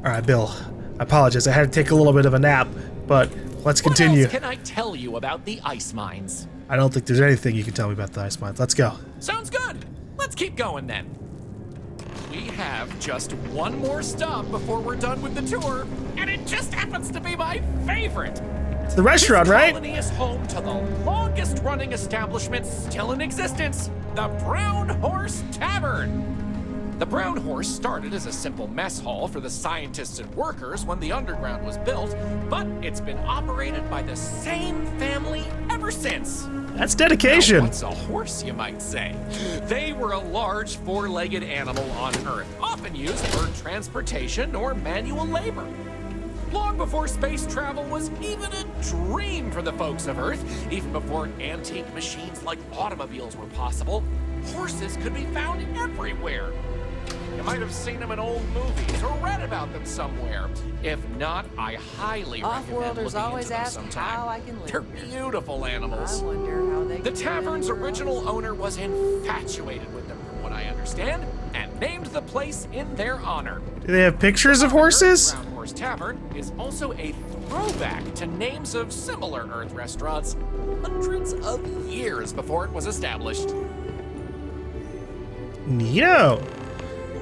Alright, Bill. I apologize. I had to take a little bit of a nap, but let's continue. What else can I tell you about the ice mines? I don't think there's anything you can tell me about the ice mines. Let's go. Sounds good. Let's keep going then. We have just one more stop before we're done with the tour, and it just happens to be my favorite. It's the restaurant, This right? colony is home to the longest running establishment still in existence, the Brown Horse Tavern. The Brown Horse started as a simple mess hall for the scientists and workers when the underground was built, but it's been operated by the same family ever since. That's dedication. Now, what's a horse, you might say? They were a large four-legged animal on Earth, often used for transportation or manual labor. Long before space travel was even a dream for the folks of Earth, even before antique machines like automobiles were possible, horses could be found everywhere. You might have seen them in old movies or read about them somewhere. If not, I highly recommend looking always into them ask sometime. how I can live They're here. beautiful animals. I wonder how they The get tavern's anywhere original else. owner was infatuated with them, from what I understand, and named the place in their honor. Do they have pictures of horses? Brown Horse Tavern is also a throwback to names of similar Earth restaurants hundreds of years before it was established. Neato.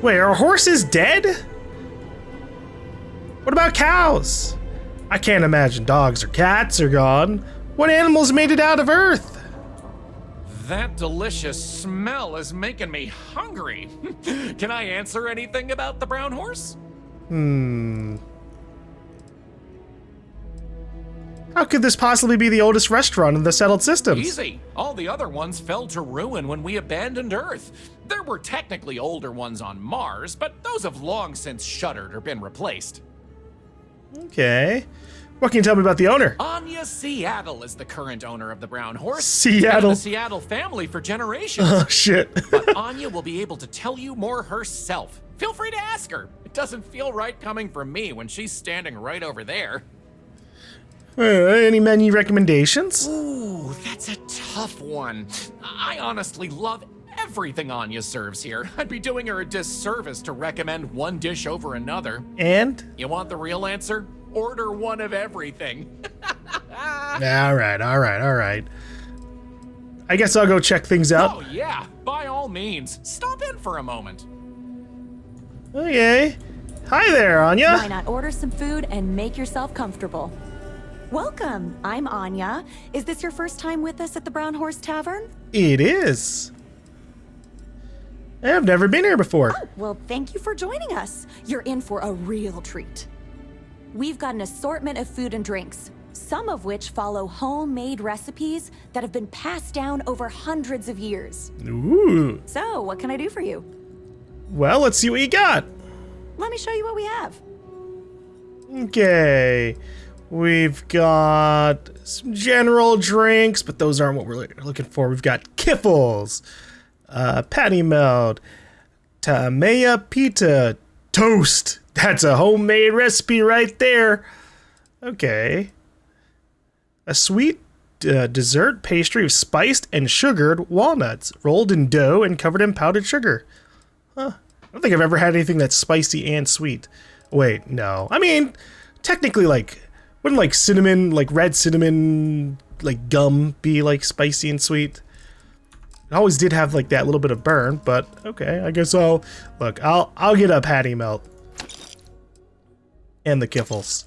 Wait, are horses dead? What about cows? I can't imagine dogs or cats are gone. What animals made it out of Earth? That delicious smell is making me hungry. Can I answer anything about the Brown Horse? How could this possibly be the oldest restaurant in the settled systems? Easy. All the other ones fell to ruin when we abandoned Earth. There were technically older ones on Mars, but those have long since shuttered or been replaced. Okay. What can you tell me about the owner? Anya Seattle is the current owner of the Brown Horse. Seattle. Been in the Seattle family for generations. Oh, shit. But Anya will be able to tell you more herself. Feel free to ask her. It doesn't feel right coming from me when she's standing right over there. Any menu recommendations? Ooh, that's a tough one. I honestly love everything Anya serves here. I'd be doing her a disservice to recommend one dish over another. And? You want the real answer? Order one of everything. All right. I guess I'll go check things out. Oh yeah, by all means. Stop in for a moment. Okay. Hi there, Anya. Why not order some food and make yourself comfortable? Welcome, I'm Anya. Is this your first time with us at the Brown Horse Tavern? It is. I've never been here before. Oh, well, thank you for joining us. You're in for a real treat. We've got an assortment of food and drinks, some of which follow homemade recipes that have been passed down over hundreds of years. Ooh. So, what can I do for you? Well, let's see what you got. Let me show you what we have. Okay. We've got some general drinks, but those aren't what we're looking for. We've got kiffles, patty melt, tamaya pita, toast. That's a homemade recipe right there. Okay. A sweet dessert pastry of spiced and sugared walnuts, rolled in dough and covered in powdered sugar. Huh. I don't think I've ever had anything that's spicy and sweet. Wait, no. I mean, technically, wouldn't cinnamon, red cinnamon, gum be spicy and sweet? It always did have that little bit of burn, but okay, I guess I'll get a patty melt. And the kiffles.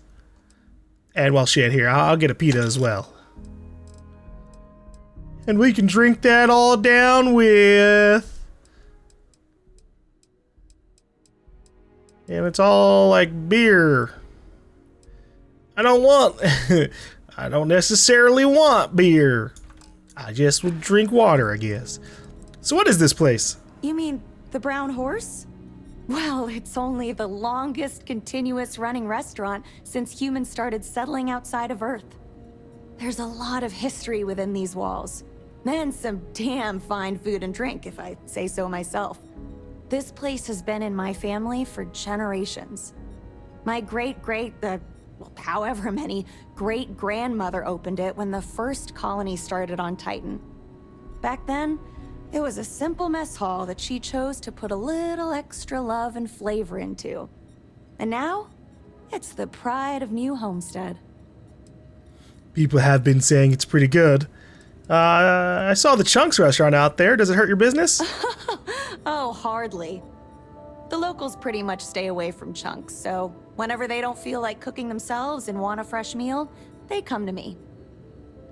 And while shit here, I'll get a pita as well. And we can drink that all down with... And it's all like beer. I don't necessarily want beer. I just would drink water, I guess. So what is this place? You mean the Brown Horse? Well, it's only the longest continuous running restaurant since humans started settling outside of Earth. There's a lot of history within these walls, and some damn fine food and drink, if I say so myself. This place has been in my family for generations. My however many great-grandmother opened it when the first colony started on Titan. Back then, it was a simple mess hall that she chose to put a little extra love and flavor into. And now, It's the pride of New Homestead. People have been saying it's pretty good. I saw the Chunks restaurant out there. Does it hurt your business? Oh, hardly. The locals pretty much stay away from Chunks, so whenever they don't feel like cooking themselves and want a fresh meal, they come to me.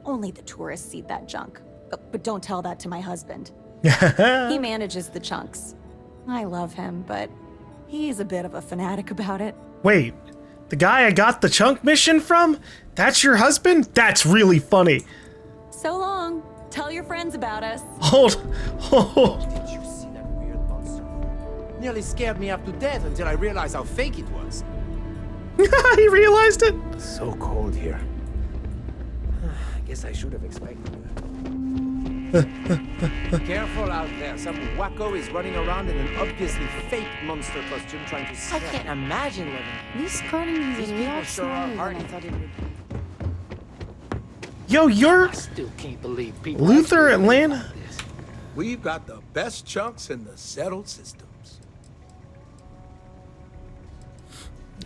Only the tourists eat that junk. But don't tell that to my husband. He manages the Chunks. I love him, but he's a bit of a fanatic about it. Wait, the guy I got the Chunk mission from? That's your husband? That's really funny. So long. Tell your friends about us. Hold. Did you see that weird monster? Nearly scared me up to death until I realized how fake it was. He realized it. So cold here. I guess I should have expected that. Careful out there. Some wacko is running around in an obviously fake monster costume trying to I scare can't me. imagine living. This garden These is a people lot sure are smaller than I hardy. thought it would be. Yo, you're I still can't believe people. Luther actually think Atlanta. about this. We've got the best chunks in the settled systems.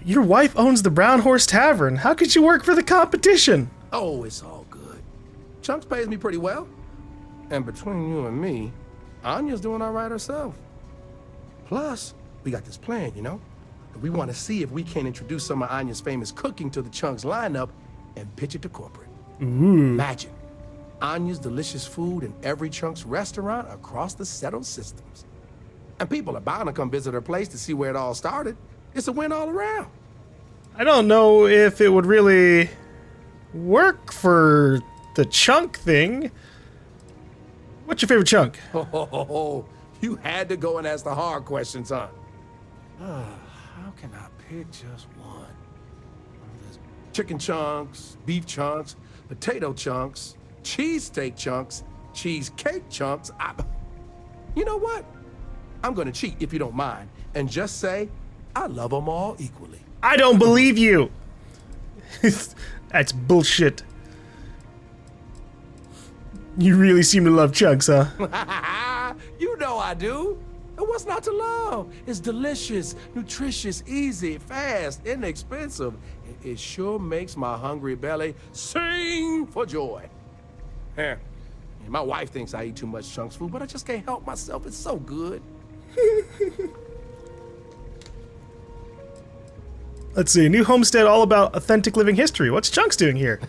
Your wife owns the Brown Horse Tavern. How could you work for the competition? Oh, it's all good. Chunks pays me pretty well. And between you and me, Anya's doing all right herself. Plus, we got this plan, you know? We want to see if we can introduce some of Anya's famous cooking to the Chunks lineup and pitch it to corporate. Imagine Anya's delicious food in every Chunks restaurant across the settled systems. And people are bound to come visit her place to see where it all started. It's a win all around. I don't know if it would really work for the Chunk thing. What's your favorite chunk? Oh, you had to go and ask the hard questions, huh? How can I pick just one? There's chicken chunks, beef chunks, potato chunks, cheesesteak chunks, cheesecake chunks. You know what? I'm gonna cheat if you don't mind and just say I love them all equally. I don't believe you. That's bullshit. You really seem to love chunks, huh? You know I do. And what's not to love? It's delicious, nutritious, easy, fast, inexpensive. It sure makes my hungry belly sing for joy. Yeah. My wife thinks I eat too much Chunks food, but I just can't help myself. It's so good. Let's see. New Homestead all about authentic living history. What's Chunks doing here?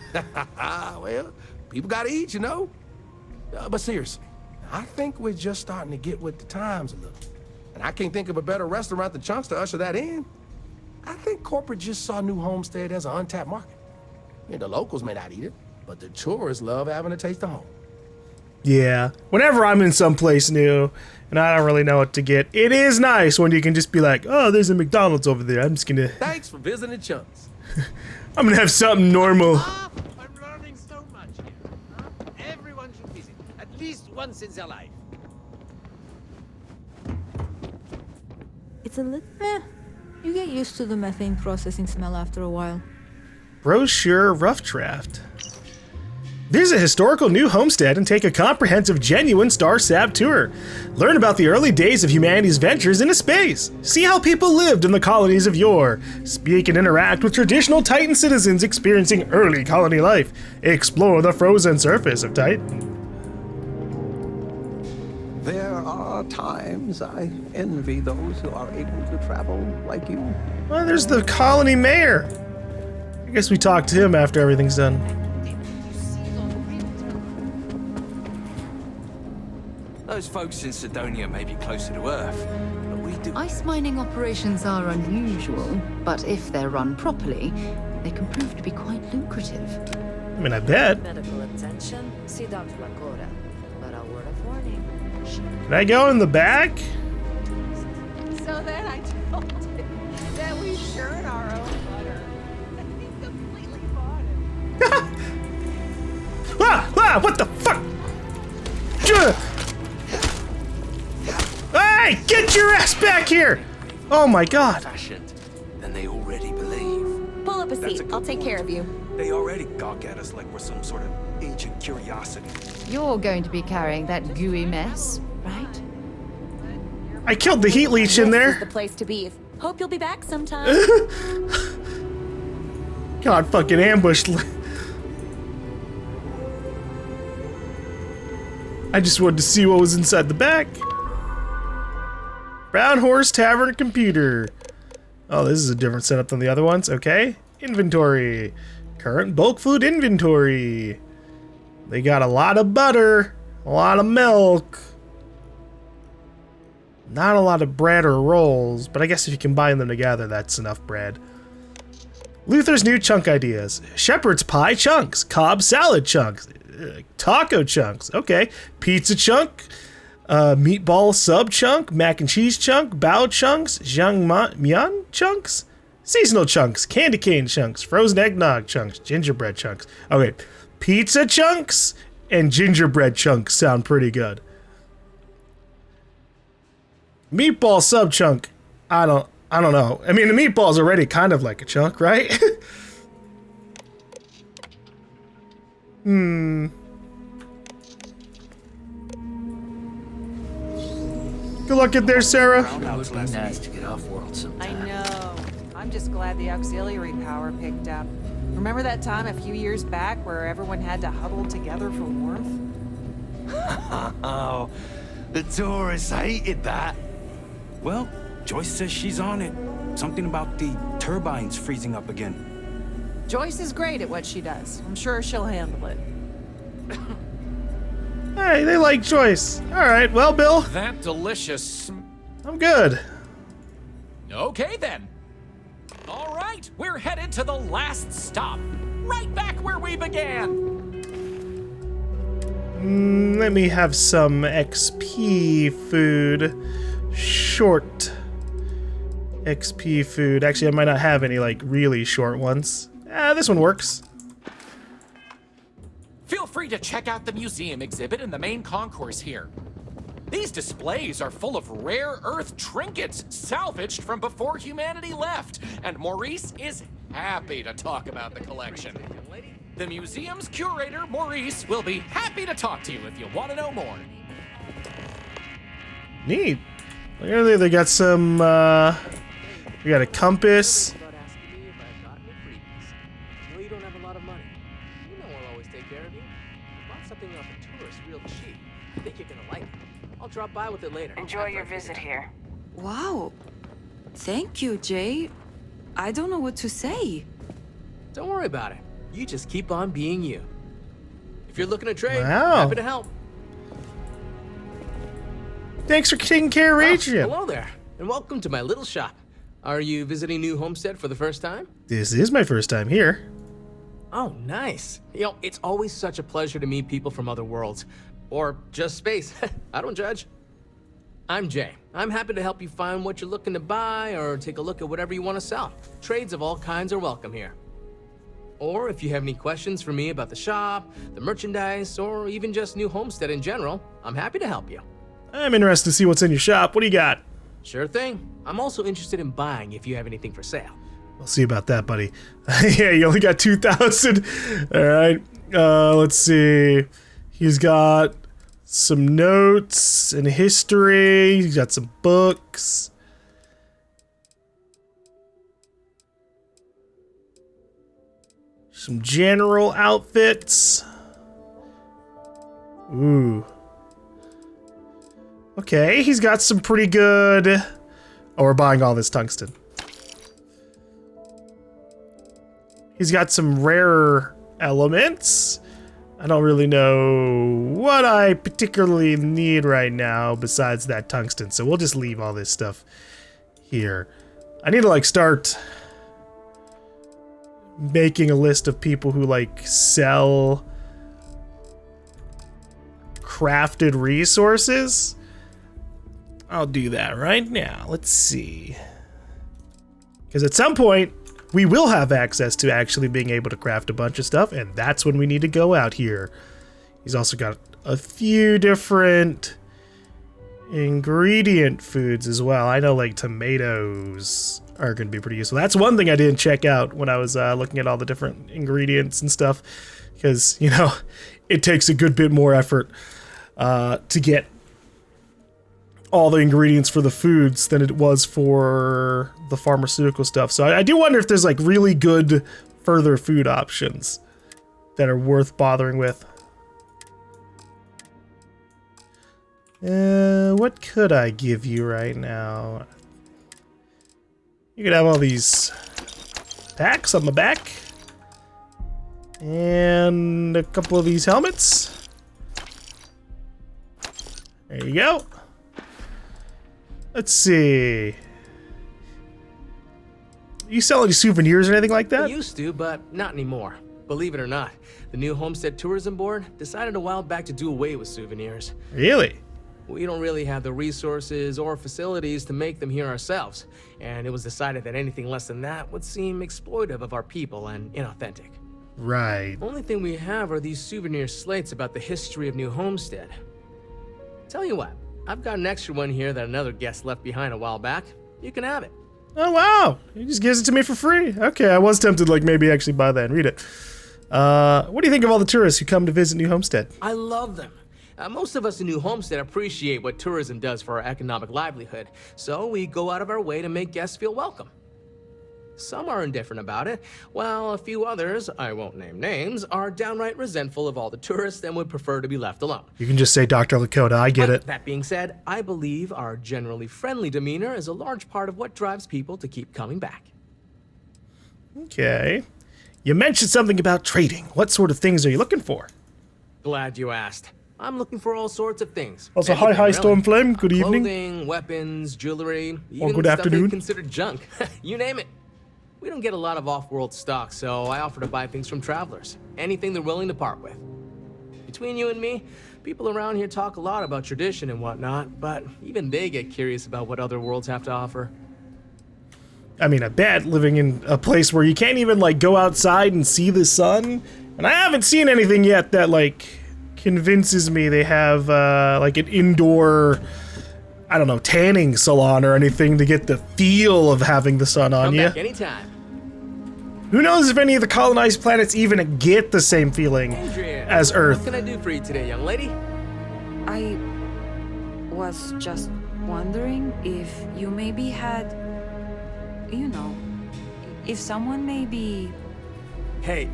Well, people gotta eat, you know? But seriously, I think we're just starting to get with the times a little. And I can't think of a better restaurant than Chunks to usher that in. I think corporate just saw New Homestead as an untapped market. The locals may not eat it, but the tourists love having a taste of home. Yeah. Whenever I'm in someplace new and I don't really know what to get, it is nice when you can just be like, oh, there's a McDonald's over there. I'm just gonna... Thanks for visiting Chunks. I'm gonna have something normal. I'm learning so much here. Everyone should visit, at least once in their life. It's a little. You get used to the methane processing smell after a while. Brochure rough draft. Visit historical New Homestead and take a comprehensive, genuine Star Sab tour. Learn about the early days of humanity's ventures into space. See how people lived in the colonies of yore. Speak and interact with traditional Titan citizens experiencing early colony life. Explore the frozen surface of Titan. There are times I envy those who are able to travel like you. Well, there's the colony mayor. I guess we talk to him after everything's done. Those folks in Sidonia may be closer to Earth, but we do... Ice mining operations are unusual, but if they're run properly, they can prove to be quite lucrative. I mean, I bet. Medical attention, see Dr. Lakota. But a word of warning. Can I go in the back? So then I told him that we churn our own butter. And he completely bought it. Ah, what the fuck? Hey, get your ass back here! Oh my god. Fashioned than they already believe. Pull up a seat. I'll take care of you. They already gawk at us like we're some sort of ancient curiosity. You're going to be carrying that gooey mess, right? I killed the heat leech in This is there. the place to be. Hope you'll be back sometime. Got fucking ambushed. I just wanted to see what was inside the back. Brown Horse Tavern computer. Oh, this is a different setup than the other ones. Okay. Inventory. Current bulk food inventory. They got a lot of butter, a lot of milk. Not a lot of bread or rolls, but I guess if you combine them together, that's enough bread. Luther's new chunk ideas. Shepherd's pie chunks, Cobb salad chunks, taco chunks, okay. Pizza chunk, meatball sub chunk, mac and cheese chunk, bao chunks, jangmyeon chunks, seasonal chunks, candy cane chunks, frozen eggnog chunks, gingerbread chunks. Okay, pizza chunks and gingerbread chunks sound pretty good. Meatball sub chunk, I don't know. I mean, the meatball's already kind of like a chunk, right? Good luck in there, Sarah. Nice to get off world sometime. I know. I'm just glad the auxiliary power picked up. Remember that time a few years back where everyone had to huddle together for warmth? Oh, the tourists hated that. Well, Joyce says she's on it. Something about the turbines freezing up again. Joyce is great at what she does. I'm sure she'll handle it. Hey, they like Joyce. All right, well, Bill. That delicious. I'm good. Okay, then. All right, we're headed to the last stop. Right back where we began. Let me have some XP food. Short XP food. Actually, I might not have any, like, really short ones. This one works. Feel free to check out the museum exhibit in the main concourse here. These displays are full of rare earth trinkets salvaged from before humanity left, and Maurice is happy to talk about the collection. The museum's curator, Maurice, will be happy to talk to you if you want to know more. Neat. Look at there, they got some, we got a compass. No, you don't have a lot of money. You know I'll always take care of you. I bought something off a tourist real cheap. I think you're gonna like it. I'll drop by with it later. Enjoy your visit here. Wow. Thank you, Jay. I don't know what to say. Don't worry about it. You just keep on being you. If you're looking to trade, Wow. happy to help. Thanks for taking care of Adrian. Hello there, and welcome to my little shop. Are you visiting New Homestead for the first time? This is my first time here. Oh, nice. You know, it's always such a pleasure to meet people from other worlds. Or just space. I don't judge. I'm Jay. I'm happy to help you find what you're looking to buy or take a look at whatever you want to sell. Trades of all kinds are welcome here. Or if you have any questions for me about the shop, the merchandise, or even just New Homestead in general, I'm happy to help you. I'm interested to see what's in your shop. What do you got? Sure thing. I'm also interested in buying if you have anything for sale. We'll see about that, buddy. Yeah, you only got 2,000. All right. Let's see. He's got some notes and history. He's got some books. Some general outfits. Ooh. Okay, he's got some pretty good... Oh, we're buying all this tungsten. He's got some rare elements. I don't really know what I particularly need right now besides that tungsten, so we'll just leave all this stuff here. I need to, like, start making a list of people who, like, sell crafted resources. I'll do that right now. Let's see. Because at some point, we will have access to actually being able to craft a bunch of stuff, and that's when we need to go out here. He's also got a few different ingredient foods as well. I know, like, tomatoes are going to be pretty useful. That's one thing I didn't check out when I was looking at all the different ingredients and stuff, because, you know, it takes a good bit more effort to get all the ingredients for the foods than it was for the pharmaceutical stuff. So I do wonder if there's, like, really good further food options that are worth bothering with. What could I give you right now? You could have all these packs on the back. And a couple of these helmets. There you go. Let's see. You sell any souvenirs or anything like that? I used to, but not anymore. Believe it or not, the new Homestead Tourism Board decided a while back to do away with souvenirs. Really? We don't really have the resources or facilities to make them here ourselves, and it was decided that anything less than that would seem exploitive of our people and inauthentic. Right. Only thing we have are these souvenir slates about the history of New Homestead. Tell you what, I've got an extra one here that another guest left behind a while back. You can have it. Oh wow, he just gives it to me for free. Okay, I was tempted like maybe actually buy that and read it. What do you think of all the tourists who come to visit New Homestead? I love them. Most of us in New Homestead appreciate what tourism does for our economic livelihood, so we go out of our way to make guests feel welcome. Some are indifferent about it, while a few others, I won't name names, are downright resentful of all the tourists and would prefer to be left alone. You can just say Dr. Lakota, I get it. That being said, I believe our generally friendly demeanor is a large part of what drives people to keep coming back. Okay. You mentioned something about trading. What sort of things are you looking for? Glad you asked. I'm looking for all sorts of things. Also, Anything, hi, really. Stormflame. Good evening. Clothing, weapons, jewelry, even good stuff afternoon. they consider junk. You name it. We don't get a lot of off-world stock, so I offer to buy things from travelers. Anything they're willing to part with. Between you and me, people around here talk a lot about tradition and whatnot, but even they get curious about what other worlds have to offer. I mean, I bet living in a place where you can't even, like, go outside and see the sun. And I haven't seen anything yet that, like, convinces me they have, like, an indoor, I don't know, tanning salon or anything to get the feel of having the sun on you. Come back anytime. Who knows if any of the colonized planets even get the same feeling as Earth? What can I do for you today, young lady? I was just wondering if you maybe had, you know, if someone maybe... Hey,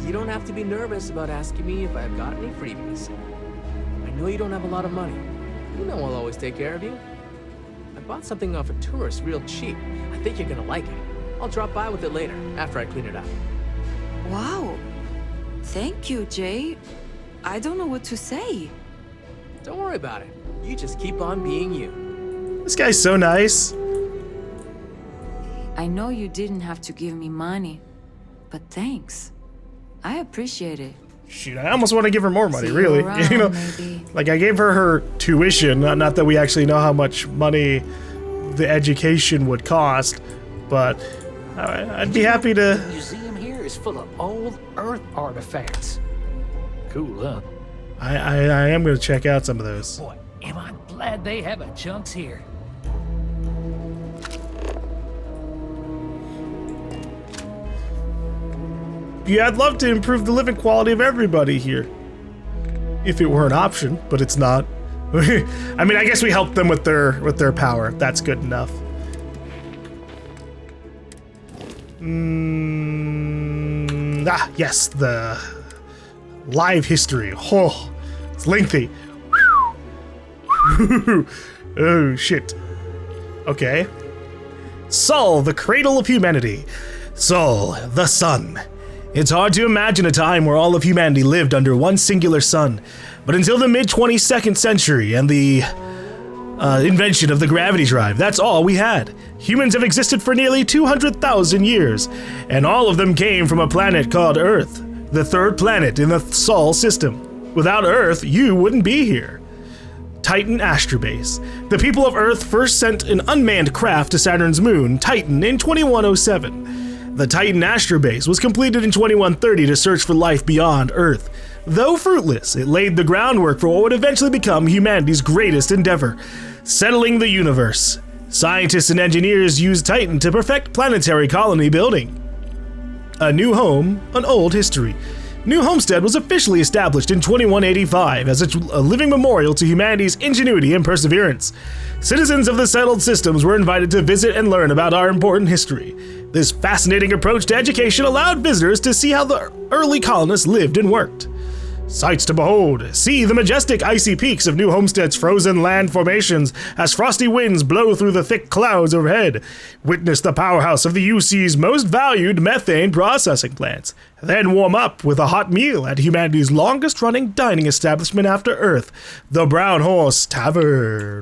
you don't have to be nervous about asking me if I've got any freebies. I know you don't have a lot of money. You know I'll always take care of you. I bought something off a tourist real cheap. I think you're gonna like it. I'll drop by with it later, after I clean it up. Wow. Thank you, Jay. I don't know what to say. Don't worry about it. You just keep on being you. This guy's so nice. I know you didn't have to give me money, but thanks. I appreciate it. Shoot, I almost want to give her more money, See you really. around, You know, maybe. like I gave her tuition, not that we actually know how much money the education would cost, but I'd be happy to. The museum here is full of old Earth artifacts. Cool, huh? I am going to check out some of those. Boy, am I glad they have a chunks here. Yeah, I'd love to improve the living quality of everybody here. If it were an option, but it's not. I mean, I guess we help them with their power. That's good enough. Yes, the live history. Oh, it's lengthy. Oh, shit. Okay. Sol, the cradle of humanity. Sol, the sun. It's hard to imagine a time where all of humanity lived under one singular sun, but until the mid-22nd century and the invention of the gravity drive, that's all we had. Humans have existed for nearly 200,000 years, and all of them came from a planet called Earth, the third planet in the Sol system. Without Earth, you wouldn't be here. Titan Astrobase. The people of Earth first sent an unmanned craft to Saturn's moon, Titan, in 2107. The Titan Astrobase was completed in 2130 to search for life beyond Earth. Though fruitless, it laid the groundwork for what would eventually become humanity's greatest endeavor, settling the universe. Scientists and engineers used Titan to perfect planetary colony building. A new home, an old history. New Homestead was officially established in 2185 as a living memorial to humanity's ingenuity and perseverance. Citizens of the settled systems were invited to visit and learn about our important history. This fascinating approach to education allowed visitors to see how the early colonists lived and worked. Sights to behold. See the majestic icy peaks of New Homestead's frozen land formations as frosty winds blow through the thick clouds overhead. Witness the powerhouse of the UC's most valued methane processing plants. Then warm up with a hot meal at humanity's longest-running dining establishment after Earth, the Brown Horse Tavern.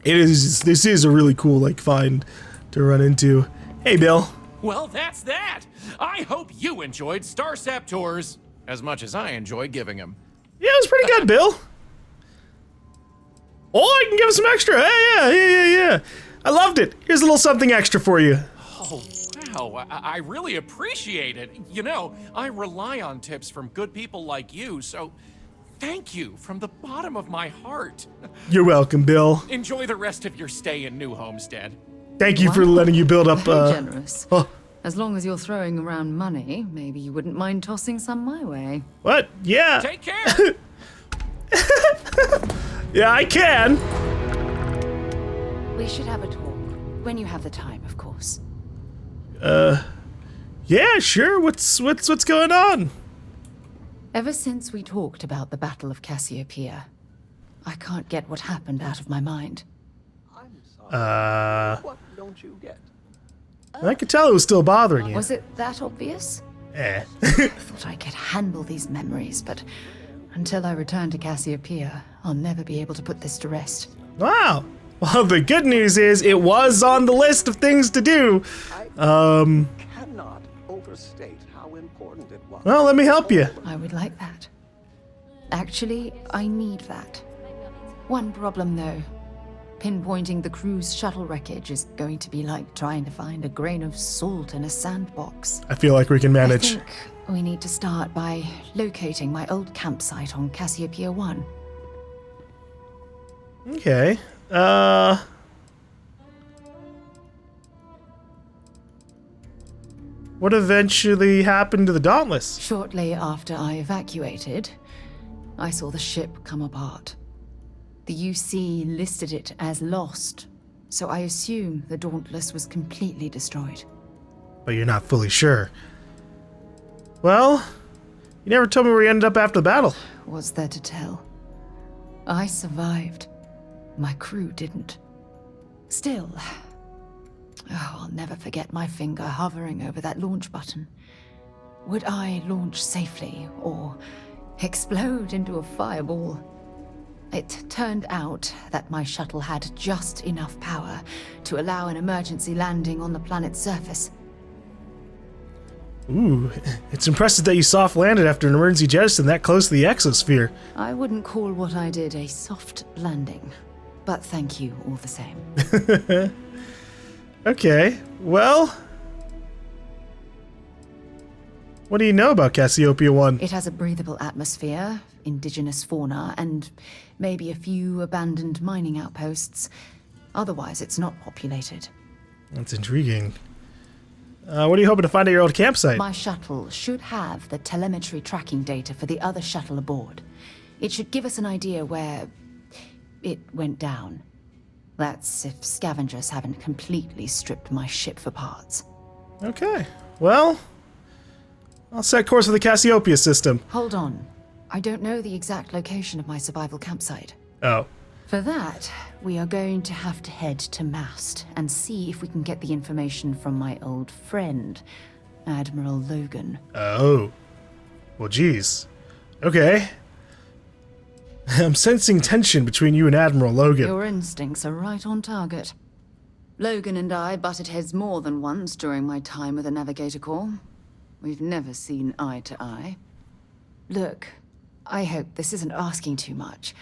This is a really cool, find to run into. Hey, Bill. Well, that's that. I hope you enjoyed Starsap tours as much as I enjoyed giving them. Yeah, it was pretty good, Bill. Oh, I can give him some extra. Hey, yeah. I loved it. Here's a little something extra for you. Oh, wow. I really appreciate it. You know, I rely on tips from good people like you, so thank you from the bottom of my heart. You're welcome, Bill. Enjoy the rest of your stay in New Homestead. Thank you for letting you build up. Very generous. As long as you're throwing around money, maybe you wouldn't mind tossing some my way. What? Yeah. Take care. Yeah, I can. We should have a talk. When you have the time, of course. Yeah, sure. What's going on? Ever since we talked about the Battle of Cassiopeia, I can't get what happened out of my mind. What don't you get? I could tell it was still bothering you. Was it that obvious? Eh. I thought I could handle these memories, but until I return to Cassiopeia, I'll never be able to put this to rest. Wow. Well, the good news is it was on the list of things to do. Cannot overstate how important it was. Well, let me help you. I would like that. Actually, I need that. One problem, though. Pinpointing the crew's shuttle wreckage is going to be like trying to find a grain of salt in a sandbox. I feel like we can manage. I think we need to start by locating my old campsite on Cassiopeia 1. Okay. What eventually happened to the Dauntless? Shortly after I evacuated, I saw the ship come apart. The UC listed it as lost, so I assume the Dauntless was completely destroyed. But you're not fully sure. Well, you never told me where you ended up after the battle. What's there to tell? I survived. My crew didn't. Still, I'll never forget my finger hovering over that launch button. Would I launch safely or explode into a fireball? It turned out that my shuttle had just enough power to allow an emergency landing on the planet's surface. Ooh, it's impressive that you soft landed after an emergency jettison that close to the exosphere. I wouldn't call what I did a soft landing, but thank you all the same. Okay, well, what do you know about Cassiopeia 1? It has a breathable atmosphere, indigenous fauna, and maybe a few abandoned mining outposts. Otherwise, it's not populated. That's intriguing. What are you hoping to find at your old campsite? My shuttle should have the telemetry tracking data for the other shuttle aboard. It should give us an idea where it went down. That's if scavengers haven't completely stripped my ship for parts. Okay, well, I'll set course for the Cassiopeia system. Hold on. I don't know the exact location of my survival campsite. Oh. For that, we are going to have to head to Mast and see if we can get the information from my old friend, Admiral Logan. Oh. Well, geez. Okay. I'm sensing tension between you and Admiral Logan. Your instincts are right on target. Logan and I butted heads more than once during my time with the Navigator Corps. We've never seen eye to eye. Look, I hope this isn't asking too much.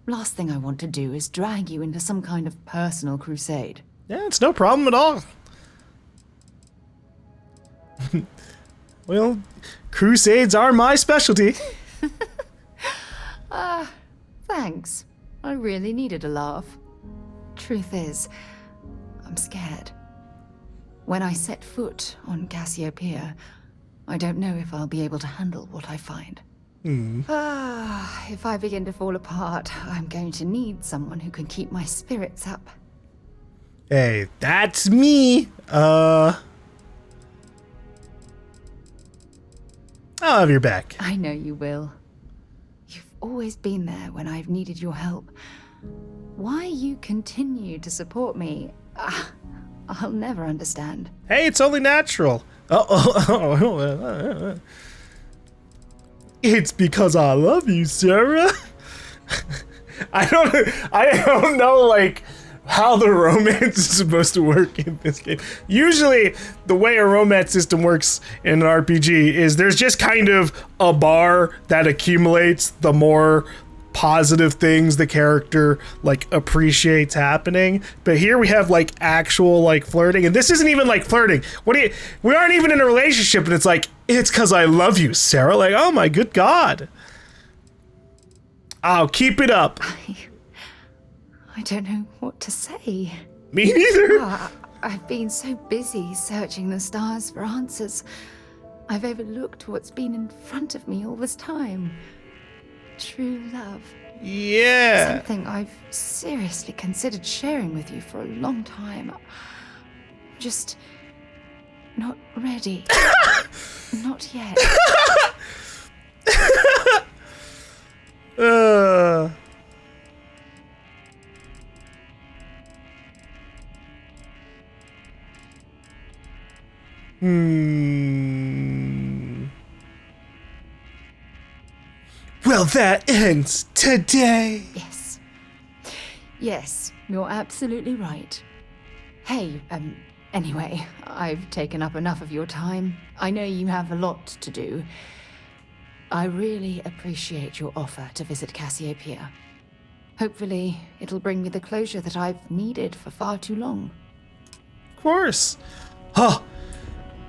Last thing I want to do is drag you into some kind of personal crusade. Yeah, it's no problem at all. Well, crusades are my specialty. Thanks. I really needed a laugh. Truth is, I'm scared. When I set foot on Cassiopeia, I don't know if I'll be able to handle what I find. If I begin to fall apart, I'm going to need someone who can keep my spirits up. Hey, that's me. I'll have your back. I know you will. You've always been there when I've needed your help. Why you continue to support me, I'll never understand. Hey, it's only natural. It's because I love you, Sarah. I don't know, like, how the romance is supposed to work in this game. Usually, the way a romance system works in an RPG is there's just kind of a bar that accumulates the more positive things the character, like, appreciates happening. But here we have, like, actual, like, flirting. And this isn't even, like, flirting. We aren't even in a relationship, and it's like, it's because I love you, Sarah. Like, oh my good God. I'll keep it up. I don't know what to say. Me neither. I've been so busy searching the stars for answers. I've overlooked what's been in front of me all this time. True love. Yeah. Something I've seriously considered sharing with you for a long time. Just not ready. Not yet. Well, that ends today. Yes, you're absolutely right. Hey, anyway, I've taken up enough of your time. I know you have a lot to do. I really appreciate your offer to visit Cassiopeia. Hopefully, it'll bring me the closure that I've needed for far too long. Of course. Huh.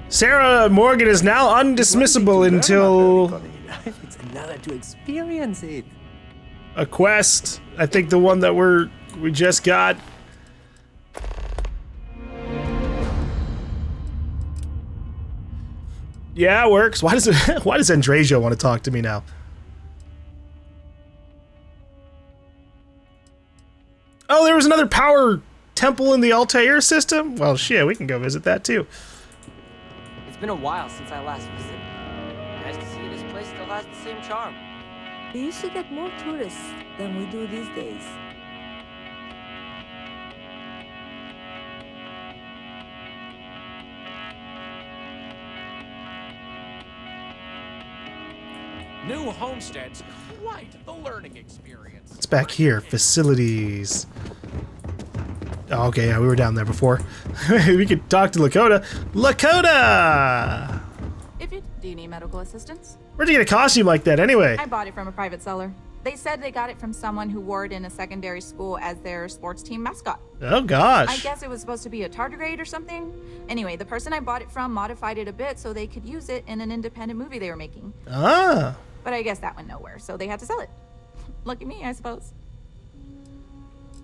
Sarah Morgan is now undismissible until It's another to experience it. a quest. I think the one that we just got. Yeah, it works. Why does Andreja want to talk to me now? Oh, there was another power temple in the Altair system? Well, shit, we can go visit that too. It's been a while since I last visited. Nice to see this place still has the same charm. We used to get more tourists than we do these days. New Homestead's quite the learning experience. It's back here, facilities. Oh, okay, yeah, we were down there before. We could talk to Lakota. Lakota! Do you need medical assistance? Where'd you get a costume like that anyway? I bought it from a private seller. They said they got it from someone who wore it in a secondary school as their sports team mascot. Oh gosh. I guess it was supposed to be a tardigrade or something. Anyway, the person I bought it from modified it a bit so they could use it in an independent movie they were making. Ah. But I guess that went nowhere, so they had to sell it. Lucky me, I suppose.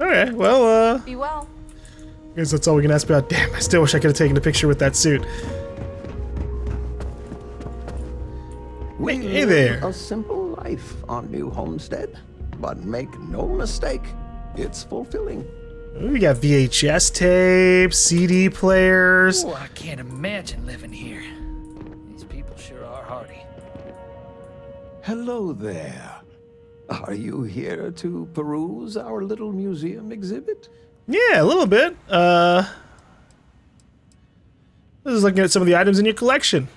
Okay, well, Be well. I guess that's all we can ask about. Damn, I still wish I could have taken a picture with that suit. We hey there. live a simple life on New Homestead, but make no mistake, it's fulfilling. Ooh, we got VHS tapes, CD players. Oh, I can't imagine living here. These people sure are hardy. Hello there. Are you here to peruse our little museum exhibit? Yeah, a little bit. This is looking at some of the items in your collection.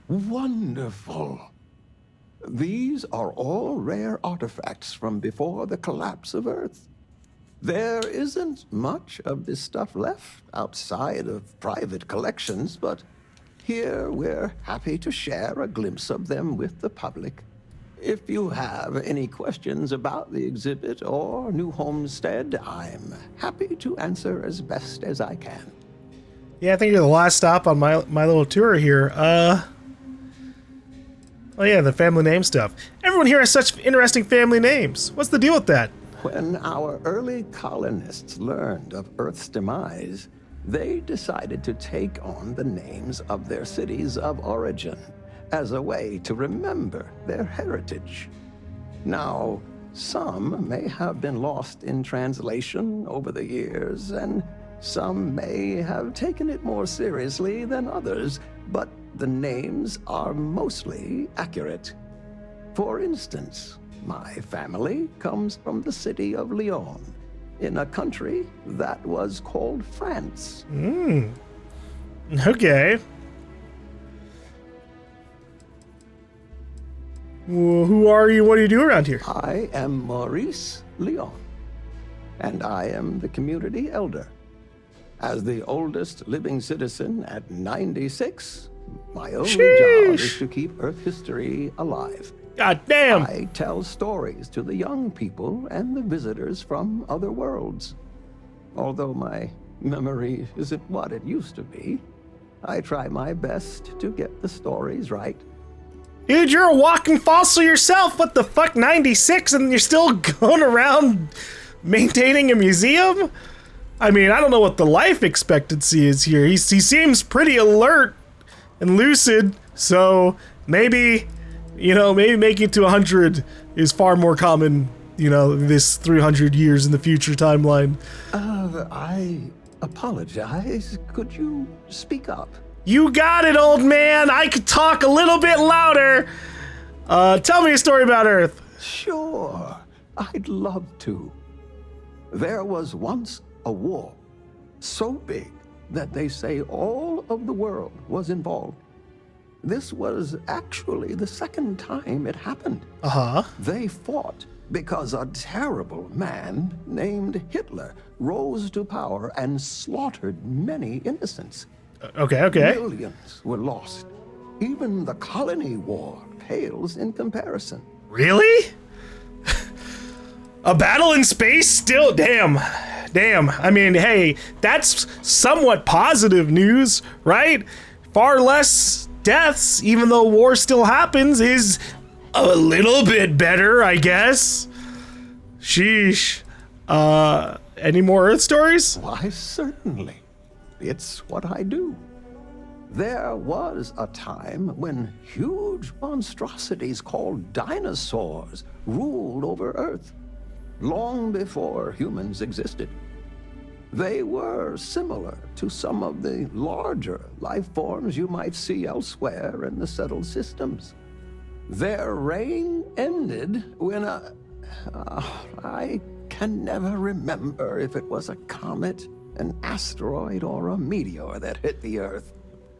Wonderful. These are all rare artifacts from before the collapse of Earth. There isn't much of this stuff left outside of private collections, but here we're happy to share a glimpse of them with the public. If you have any questions about the exhibit or New Homestead, I'm happy to answer as best as I can. Yeah, I think you're the last stop on my little tour here. Oh yeah, the family name stuff. Everyone here has such interesting family names. What's the deal with that? When our early colonists learned of Earth's demise, they decided to take on the names of their cities of origin. as a way to remember their heritage. Now, some may have been lost in translation over the years, and some may have taken it more seriously than others, but the names are mostly accurate. For instance, my family comes from the city of Lyon, in a country that was called France. Okay. Well, who are you? What do you do around here? I am Maurice Lyon, and I am the community elder. As the oldest living citizen at 96, my only job is to keep Earth history alive. God damn! I tell stories to the young people and the visitors from other worlds. Although my memory isn't what it used to be, I try my best to get the stories right. Dude, you're a walking fossil yourself. What the fuck, 96, and you're still going around maintaining a museum? I mean, I don't know what the life expectancy is here. He seems pretty alert and lucid, so maybe, you know, maybe making it to 100 is far more common, you know, this 300 years in the future timeline. I apologize. Could you speak up? You got it, old man. I could talk a little bit louder. Tell me a story about Earth. Sure, I'd love to. There was once a war so big that they say all of the world was involved. This was actually the second time it happened. They fought because a terrible man named Hitler rose to power and slaughtered many innocents. Okay. Millions were lost. Even the colony war pales in comparison. Really? A battle in space? Still, damn. I mean, hey, that's somewhat positive news, right? Far less deaths, even though war still happens, is a little bit better, I guess. Sheesh. Any more Earth stories? Why, certainly. It's what I do. There was a time when huge monstrosities called dinosaurs ruled over Earth, long before humans existed. They were similar to some of the larger life forms you might see elsewhere in the settled systems. Their reign ended when I can never remember if it was a comet, an asteroid, or a meteor that hit the Earth.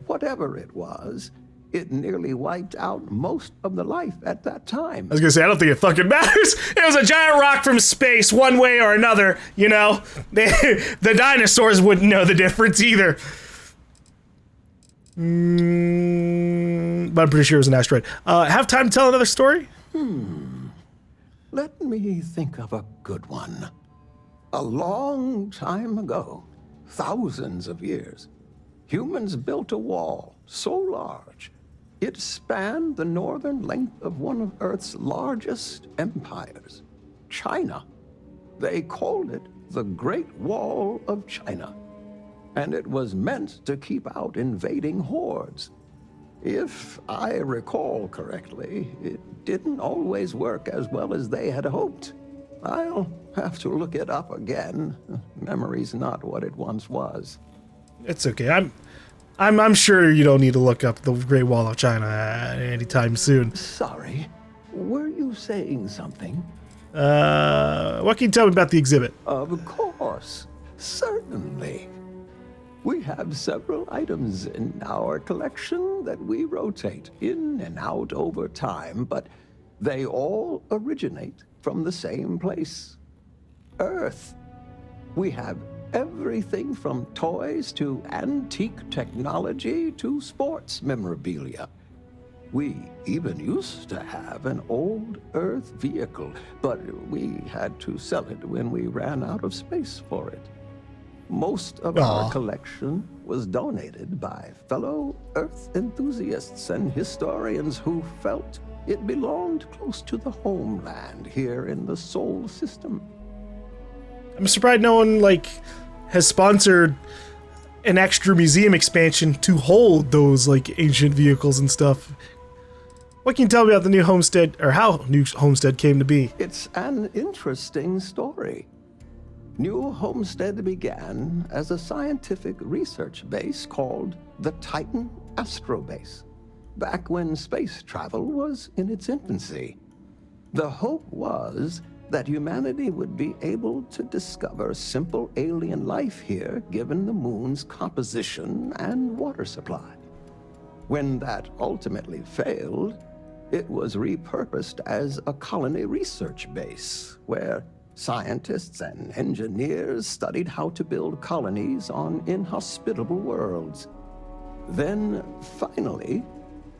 Whatever it was, it nearly wiped out most of the life at that time. I was gonna say, I don't think it fucking matters. It was a giant rock from space, one way or another, you know? The dinosaurs wouldn't know the difference either. But I'm pretty sure it was an asteroid. Have time to tell another story? Let me think of a good one. A long time ago, thousands of years, humans built a wall so large it spanned the northern length of one of Earth's largest empires, China. They called it the Great Wall of China, and it was meant to keep out invading hordes. If I recall correctly, it didn't always work as well as they had hoped. I'll have to look it up again. Memory's not what it once was. It's okay. I'm sure you don't need to look up the Great Wall of China anytime soon. Sorry, were you saying something? What can you tell me about the exhibit? Of course, certainly. We have several items in our collection that we rotate in and out over time, but they all originate from the same place, Earth. We have everything from toys to antique technology to sports memorabilia. We even used to have an old Earth vehicle, but we had to sell it when we ran out of space for it. Most of our collection was donated by fellow Earth enthusiasts and historians who felt it belonged close to the homeland here in the Sol system. I'm surprised no one, has sponsored an extra museum expansion to hold those, ancient vehicles and stuff. What can you tell me about the new Homestead, or how New Homestead came to be? It's an interesting story. New Homestead began as a scientific research base called the Titan Astrobase, back when space travel was in its infancy. The hope was that humanity would be able to discover simple alien life here given the moon's composition and water supply. When that ultimately failed, it was repurposed as a colony research base where scientists and engineers studied how to build colonies on inhospitable worlds. Then, finally,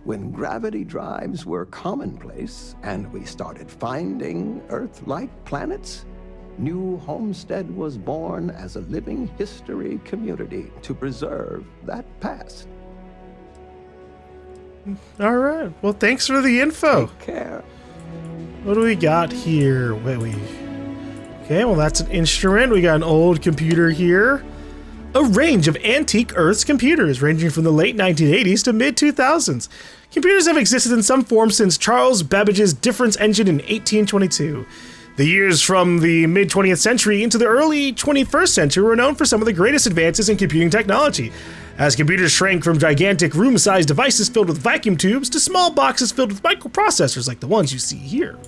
when gravity drives were commonplace and we started finding Earth-like planets, New Homestead was born as a living history community to preserve that past. All right. Well, thanks for the info. Take care. What do we got here? Okay, well, that's an instrument. We got an old computer here. A range of antique Earth's computers ranging from the late 1980s to mid-2000s. Computers have existed in some form since Charles Babbage's difference engine in 1822. The years from the mid-20th century into the early 21st century were known for some of the greatest advances in computing technology, as computers shrank from gigantic room-sized devices filled with vacuum tubes to small boxes filled with microprocessors like the ones you see here.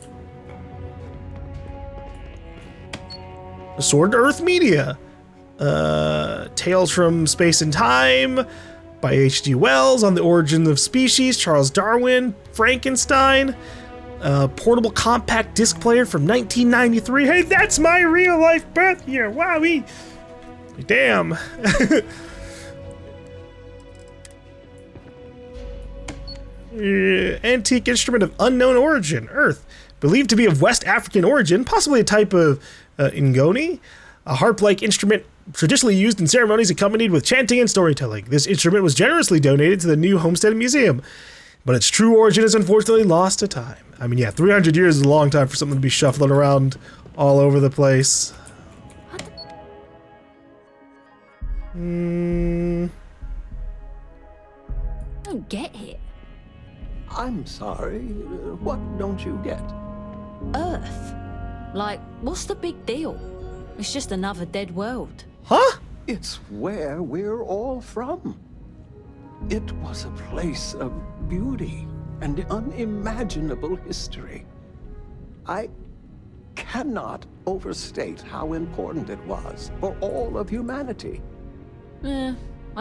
Sword to Earth Media. Tales from Space and Time by H.G. Wells, On the Origin of Species, Charles Darwin, Frankenstein. Portable compact disc player from 1993. Hey, that's my real life birth year. Wowee. Damn. Antique instrument of unknown origin, Earth. Believed to be of West African origin, possibly a type of ngoni, a harp-like instrument traditionally used in ceremonies accompanied with chanting and storytelling. This instrument was generously donated to the New Homestead Museum, but its true origin is unfortunately lost to time. I mean, yeah, 300 years is a long time for something to be shuffling around all over the place. I don't get it. I'm sorry, what don't you get? Earth. Like, what's the big deal? It's just another dead world. Huh? It's where we're all from. It was a place of beauty and unimaginable history. I cannot overstate how important it was for all of humanity. I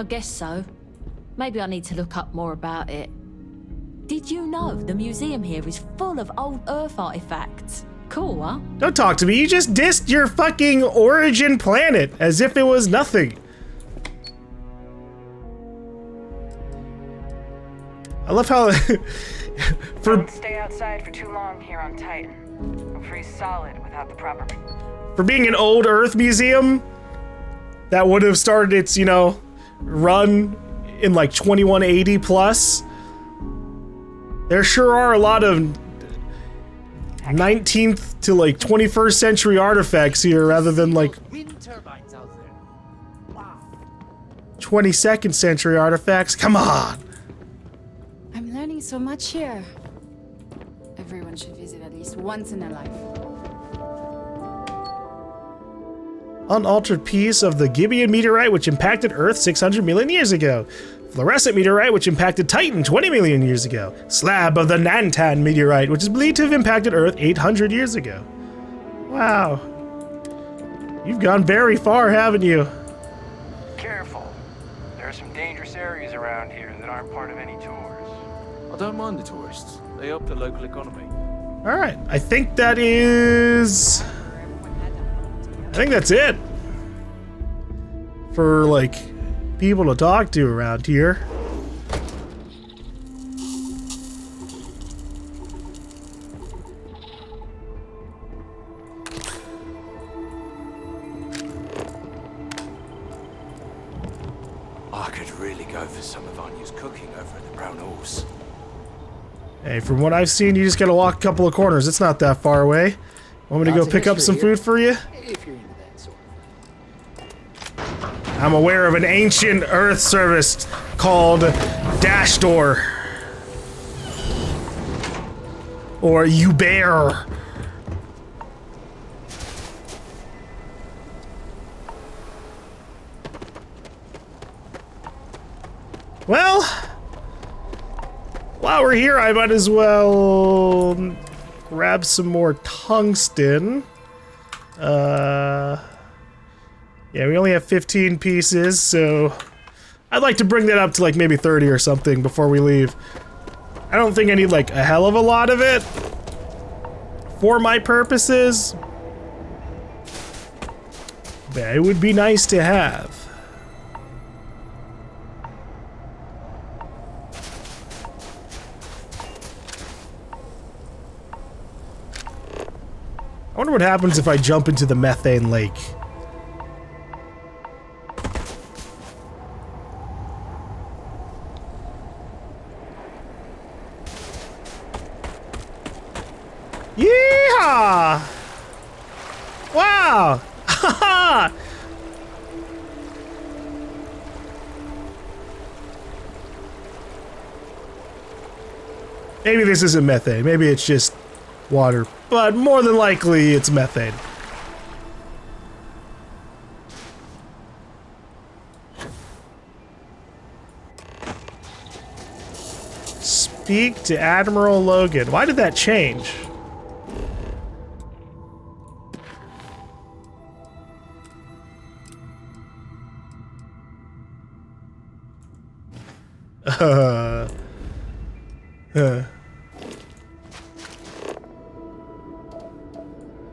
guess so. Maybe I need to look up more about it. Did you know the museum here is full of old Earth artifacts? Cool, huh? Don't talk to me. You just dissed your fucking origin planet as if it was nothing. I love how Don't stay outside for too long here on Titan. You'll freeze solid without the proper... For being an old Earth museum that would have started its, run in like 2180 plus, there sure are a lot of 19th to like 21st century artifacts here rather than like 22nd century artifacts. Come on. I'm learning so much here. Everyone should visit at least once in their life. Unaltered piece of the Gibeon meteorite which impacted Earth 600 million years ago. Fluorescent meteorite which impacted Titan 20 million years ago. Slab of the Nantan meteorite which is believed to have impacted Earth 800 years ago. Wow. You've gone very far, haven't you? Careful. There are some dangerous areas around here that aren't part of any tours. I don't mind the tourists. They help the local economy. All right. I think that is... I think that's it. For, like, people to talk to around here. I could really go for some of Anya's cooking over at the Brown Horse. Hey, from what I've seen, you just gotta walk a couple of corners. It's not that far away. Want me to go pick up some food for you? If you're into that sort of... I'm aware of an ancient Earth service called Dash Door. Or you bear. Well, while we're here, I might as well grab some more tungsten. Yeah, we only have 15 pieces, so I'd like to bring that up to like maybe 30 or something before we leave. I don't think I need like a hell of a lot of it for my purposes, but it would be nice to have. I wonder what happens if I jump into the methane lake. Yeehaw! Wow! Haha! Maybe this isn't methane. Maybe it's just water. But more than likely, it's methane. Speak to Admiral Logan. Why did that change?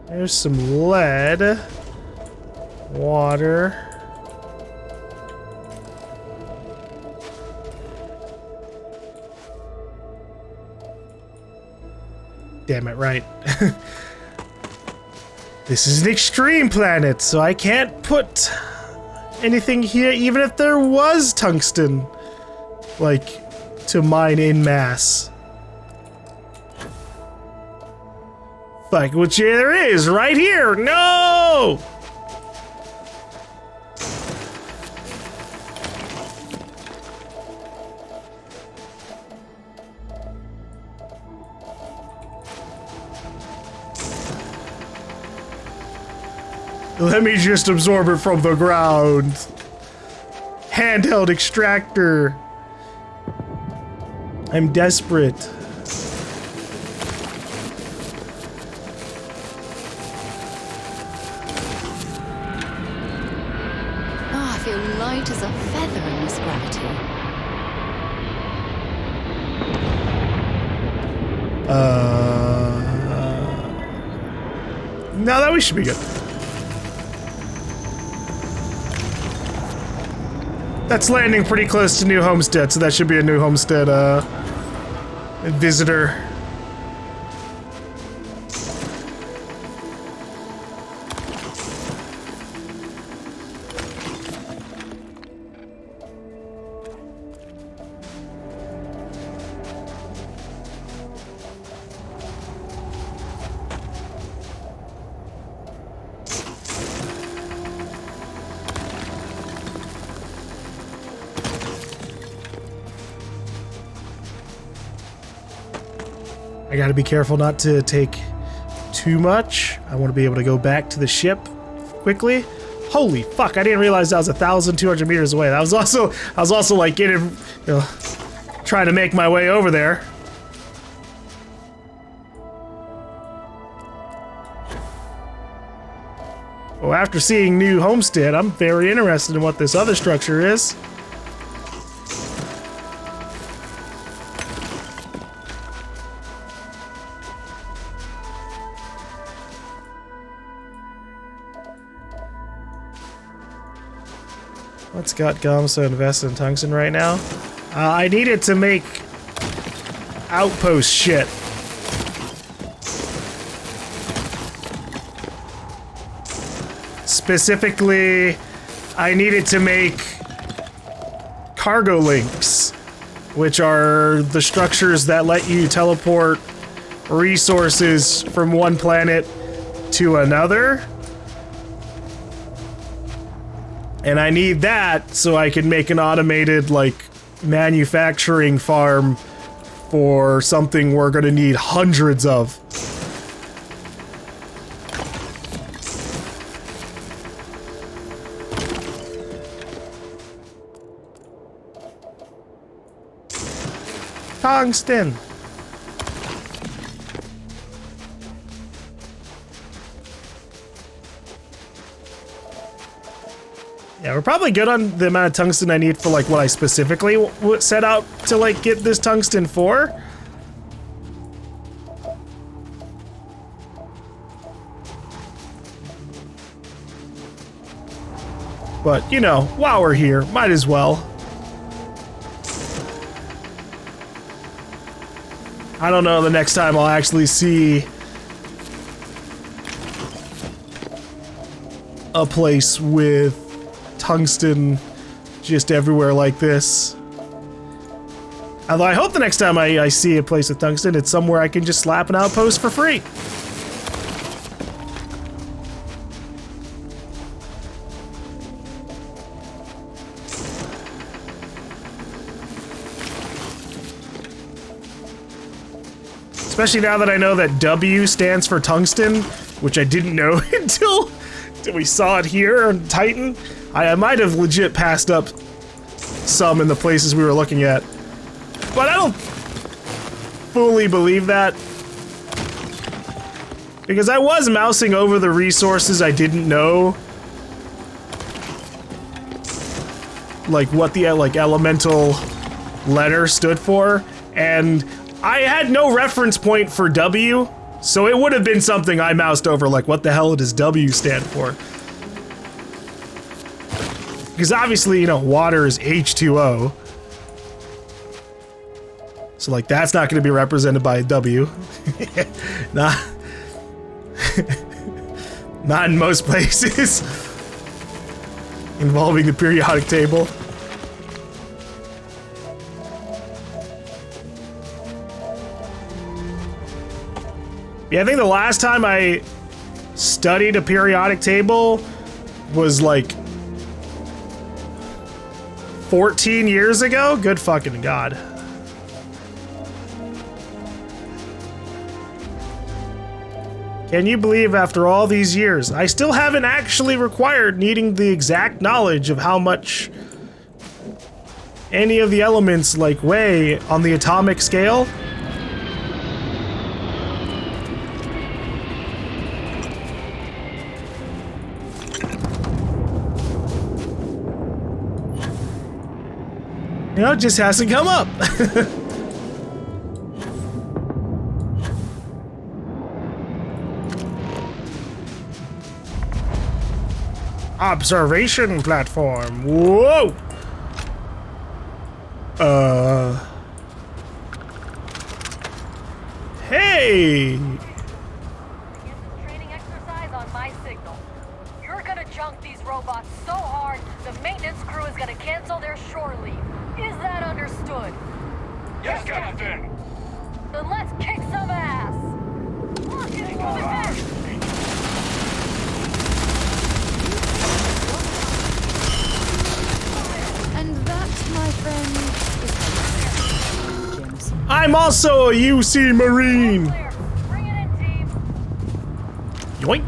There's some lead, water. Damn it, right. This is an extreme planet, so I can't put anything here, even if there was tungsten, like, to mine in mass. Fuck, which there is, right here! No! Let me just absorb it from the ground. Handheld extractor. I'm desperate. I feel light as a feather in this gravity. No, that we should be good. That's landing pretty close to New Homestead, so that should be a New Homestead visitor. I gotta be careful not to take too much. I want to be able to go back to the ship quickly. Holy fuck, I didn't realize that was 1,200 meters away. I was also like trying to make my way over there. Well, after seeing New Homestead, I'm very interested in what this other structure is. What's got GaLm so invested in tungsten right now? I need it to make outpost shit. Specifically, I need it to make cargo links, which are the structures that let you teleport resources from one planet to another. And I need that so I can make an automated, like, manufacturing farm for something we're gonna need hundreds of. Tungsten. Yeah, we're probably good on the amount of tungsten I need for like what I specifically set out to like get this tungsten for. But, you know, while we're here, might as well. I don't know the next time I'll actually see a place with tungsten just everywhere like this. Although I hope the next time I see a place with tungsten, it's somewhere I can just slap an outpost for free. Especially now that I know that W stands for tungsten, which I didn't know until we saw it here on Titan. I might have legit passed up some in the places we were looking at. But I don't fully believe that. Because I was mousing over the resources I didn't know. Like what the elemental letter stood for. And I had no reference point for W, so it would have been something I moused over, like what the hell does W stand for? Because obviously, you know, water is H2O. So like that's not going to be represented by a W. not in most places involving the periodic table. Yeah, I think the last time I studied a periodic table was like 14 years ago. Good fucking God. Can you believe after all these years, I still haven't actually required needing the exact knowledge of how much any of the elements like weigh on the atomic scale? You know, it just hasn't come up. Observation platform. Whoa! Hey! Training exercise on my signal. You're gonna junk these robots so hard, the maintenance crew is gonna cancel their shore leave. Is that understood? Yes, Captain! Then let's kick some ass! Look, it's moving back! And that, my friend, is I'm also a UC Marine! Bring it in, team! Yoink!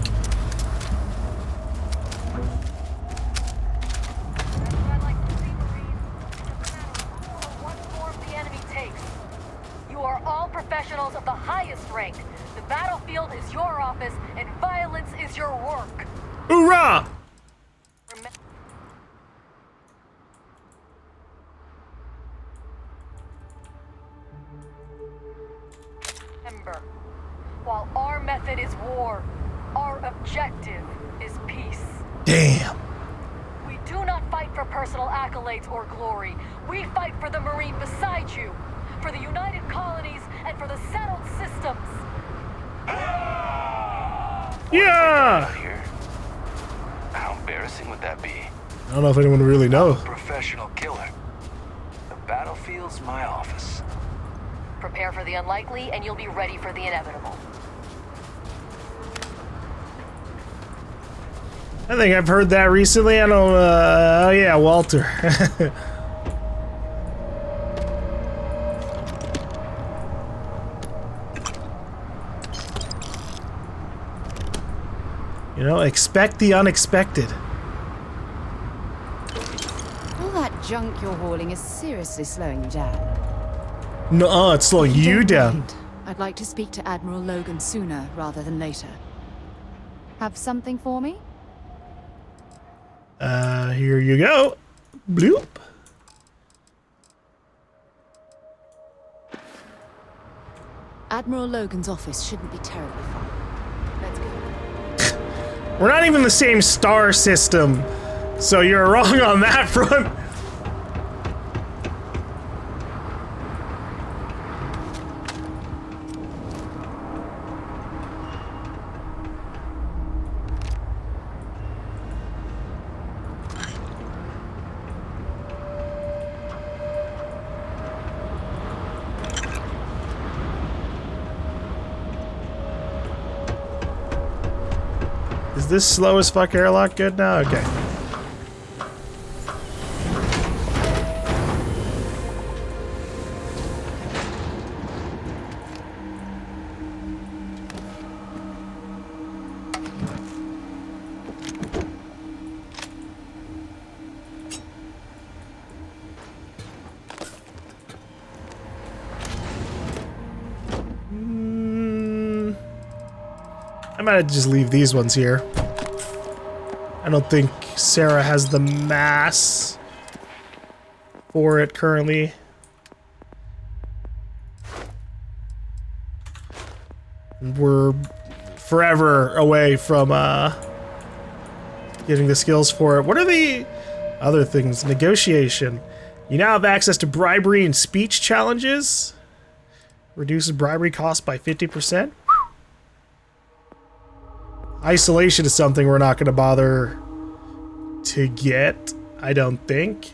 Professionals of the highest rank. The battlefield is your office, and violence is your work. Hoorah! Remember, while our method is war, our objective is peace. Damn. We do not fight for personal accolades or glory. We fight for the Marine beside you, for the United Colonies, and for the settled systems. Yeah! How embarrassing would that be? I don't know if anyone would really know. Professional killer. The battlefield's my office. Prepare for the unlikely, and you'll be ready for the inevitable. I think I've heard that recently. I don't, oh yeah, Walter. You know, expect the unexpected. All that junk you're hauling is seriously slowing you down. No, it's slowing you down. Mind, I'd like to speak to Admiral Logan sooner rather than later. Have something for me? Here you go. Bloop. Admiral Logan's office shouldn't be terribly far. Let's go. We're not even the same star system, so you're wrong on that front. Is this slow as fuck airlock good now? Okay. I might just leave these ones here. I don't think Sarah has the mass for it currently. We're forever away from getting the skills for it. What are the other things? Negotiation. You now have access to bribery and speech challenges. Reduces bribery costs by 50%. Isolation is something we're not going to bother to get, I don't think.